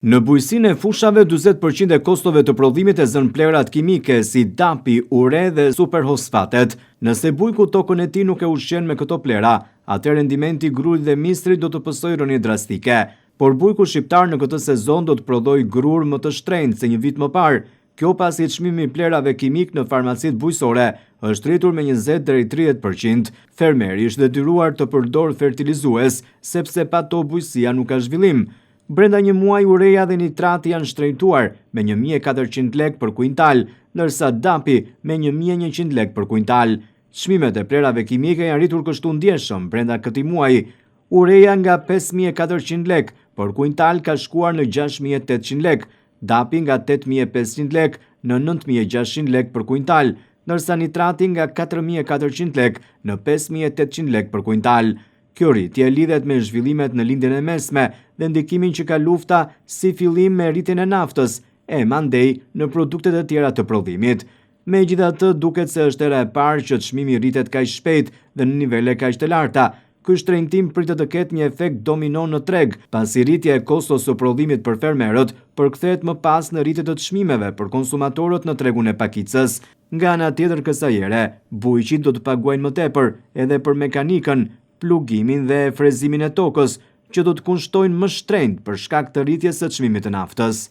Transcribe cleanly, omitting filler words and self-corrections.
Në bujësinë e fushave, 40% e kostove të prodhimit e zënë plerat kimike si dapi, ure dhe superfosfatet. Nëse bujku tokën e tij nuk e ushqen me këto plera, atëherë rendimenti i grurit dhe mistrit do të pësojë rënje drastike. Por bujku shqiptar në këtë sezon do të prodhojë grur më të shtrenjtë se një vit më parë. Kjo pasi çmimi i plerave kimik në farmacitë bujësore është rritur me 20 deri 30%. Fermeri është detyruar të përdorë fertilizues sepse pa to bujësia nuk ka zhvillim. Brenda një muaji ureja dhe nitrati janë shtrejtuar me 1.400 lek për kuintal, ndërsa dapi me 1.100 lek për kuintal. Çmimet e plerave kimike janë rritur kështu ndjeshëm brenda këtij muaji. Ureja nga 5.400 lek për kuintal ka shkuar në 6.800 lek, dapi nga 8.500 lek në 9.600 lek për kuintal, ndërsa nitrati nga 4.400 lek në 5.800 lek për kuintal. Kjo rritje lidhet me zhvillimet në lindjen e mesme dhe ndikimin që ka lufta si fillim me rritjen e naftës e mandej në produktet e tjera të prodhimit. Megjithatë, duket se është era e parë që çmimi rritet kaq shpejt dhe në nivele kaq të larta. Ky shtrenjtim pritet të ketë një efekt domino në treg, pasi rritja e kostos së prodhimit për fermerët përkthehet më pas në rritje të çmimeve për konsumatorët në tregun e pakicës. Nga ana tjetër kësajere, bujqit do të paguajnë më tepër edhe për mekanikën, plugimin dhe frezimin e tokës, që do të kushtojnë më shtrenjtë për shkak të rritjes së çmimit të naftës.